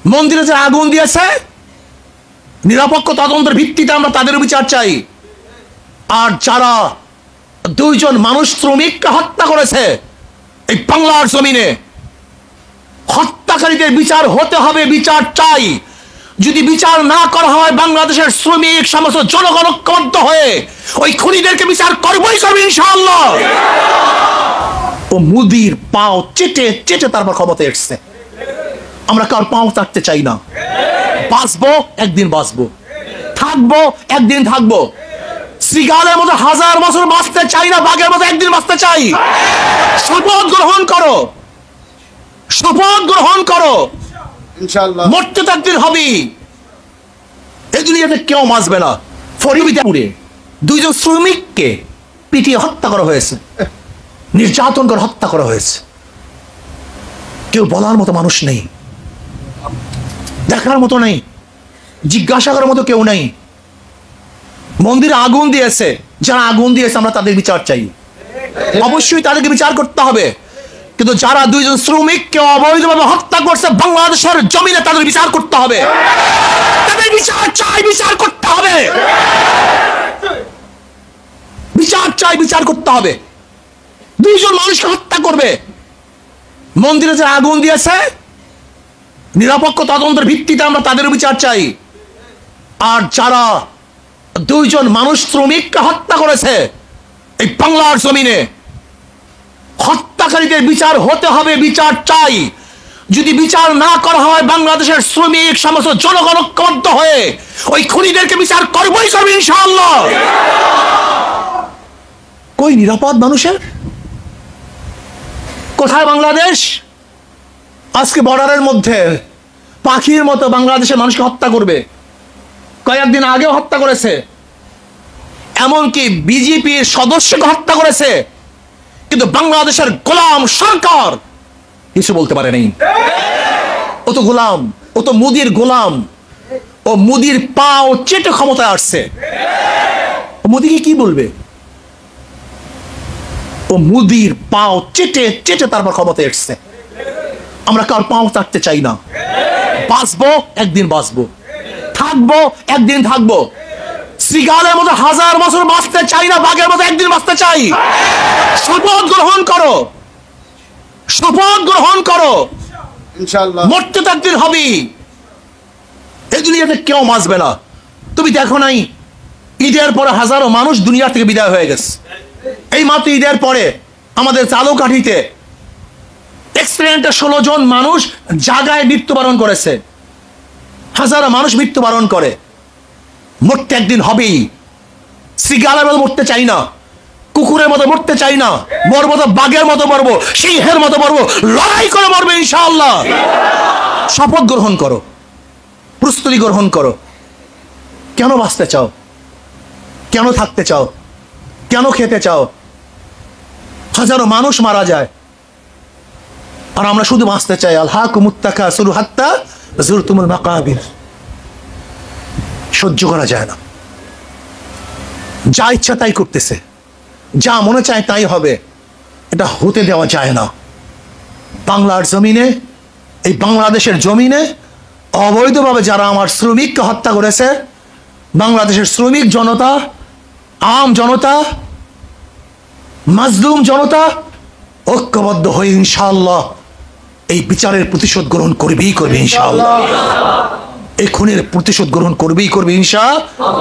মন্দিরে যে আগুন দিয়েছে নিরপেক্ষ তদন্তের ভিত্তিতে আমরা তাদের বিচার চাই। আর যারা দুইজন মানুষ শ্রমিককে হত্যা করেছে এই বাংলার জমিনে, হত্যাকারীদের বিচার হতে হবে, বিচার চাই। যদি বিচার না করা হয় বাংলাদেশের শ্রমিক সমস্ত জনগণ ঐক্যবদ্ধ হয়ে ওই খুনিদেরকে বিচার করবই করবে ইনশাআল্লাহ। ও মুদির পাও চেটে চেটে তারপর ক্ষমতায় এসছে। আমরা কার পাও চাটতে চাই না। বাঁচবো একদিন, বাঁচবো, থাকবো একদিন, থাকবো। শ্রীগালের মতো হাজার বছর বাঁচতে চাই না, বাঘের মতো একদিন বাঁচতে চাই। শপথ গ্রহণ করো, শপথ গ্রহণ করো, ইনশাআল্লাহ মরতে তো একদিন হবেই। এই দুনিয়াতে কেউ বাঁচবে না। ফরিদপুরে দুইজন শ্রমিককে পিটিয়ে হত্যা করা হয়েছে, নির্যাতন করে হত্যা করা হয়েছে। কেউ বলার মতো মানুষ নেই, দেখার মতো নেই, জিজ্ঞাসা করার মতো কেউ নেই। মন্দিরে আগুন দিয়েছে, যারা আগুন দিয়েছে আমরা তাদের বিচার চাই, অবশ্যই তাদেরকে বিচার করতে হবে। কিন্তু যারা দুইজন শ্রমিককে অবৈধভাবে হত্যা করছে বাংলাদেশের জমিনে তাদের বিচার করতে হবে, তাদের বিচার চাই, বিচার করতে হবে, বিচার চাই, বিচার করতে হবে। দুইজন মানুষকে হত্যা করবে, মন্দিরে যে আগুন দিয়েছে নিরপেক্ষ তদন্তের ভিত্তিতে আমরা তাদের বিচার চাই। আর যারা দুইজন মানুষ শ্রমিককে হত্যা করেছে এই বাংলার জমিনে, হত্যাকারীদের বিচার হতে হবে, বিচার চাই। যদি বিচার না করা হয় বাংলাদেশের শ্রমিক সমস্ত জনগণ ঐক্যবদ্ধ হয়ে ওই খুনিদেরকে বিচার করবই করবে ইনশাআল্লাহ। কই নিরাপদ মানুষের? কোথায় বাংলাদেশ? আজকে বর্ডারের মধ্যে পাখির মতো বাংলাদেশের মানুষকে হত্যা করবে। কয়েকদিন আগেও হত্যা করেছে, এমনকি বিজেপির সদস্যকে হত্যা করেছে। কিন্তু বাংলাদেশের গোলাম সরকার কিছু বলতে পারে নাই। ও তো গোলাম, ও তো মুদির গোলাম। ও মুদির পাও চেটে ক্ষমতায় আসছে। ও মুদিকে কি বলবে? ও মুদির পাও চেটে চেটে তারপর ক্ষমতায় এসছে। আমরা কার পাও চাটতে চাই না। বাঁচবো একদিন, বাঁচবো, থাকবো একদিন, থাকবো। শ্রীগালের মতো হাজার বছর বাঁচতে চাই না, বাঘের মতো একদিন বাঁচতে চাই। শপথ গ্রহণ করো, শপথ গ্রহণ করো, ইনশাআল্লাহ মরতে তো একদিন হবেই। এই দুনিয়াতে কেউ বাঁচবে না। তুমি দেখো নাই ঈদের পরে হাজারো মানুষ দুনিয়া থেকে বিদায় হয়ে গেছে। এই মাত্র ঈদের পরে আমাদের চালুকাঠিতে এক্সিডেন্টে 16 জন মানুষ জায়গায় মৃত্যুবরণ করেছে। হাজারো মানুষ মৃত্যুবরণ করে। মরতে একদিন হবেই। শ্রীগালের মতো মরতে চাই না, কুকুরের মতো মরতে চাই না। মরবো তো বাঘের মতো মরবো, সিংহের মতো মরবো, লড়াই করে মরবো ইনশাআল্লাহ। শপথ গ্রহণ করো, প্রস্তুতি গ্রহণ করো। কেন বাঁচতে চাও? কেন থাকতে চাও? কেন খেতে চাও? হাজারো মানুষ মারা যায় আর আমরা শুধু বাঁচতে চাই। আলহাকুমুত তাকাসুর হাত্তা যুরতুমুল মাকাবির। সহ্য করা যায় না। যা ইচ্ছা তাই করতেছে, যা মনে চায় তাই হবে। এটা হতে দেওয়া যায় না। বাংলার জমিনে, এই বাংলাদেশের জমিনে অবৈধভাবে যারা আমার শ্রমিককে হত্যা করেছে, বাংলাদেশের শ্রমিক জনতা, আম জনতা, মাজলুম জনতা ঐক্যবদ্ধ হয়ে ইনশাআল্লাহ এই বিচারের প্রতিশোধ গ্রহণ করবেই করবে ইনশাআল্লাহ। এই খুনের প্রতিশোধ গ্রহণ করবেই করবে ইনশাআল্লাহ।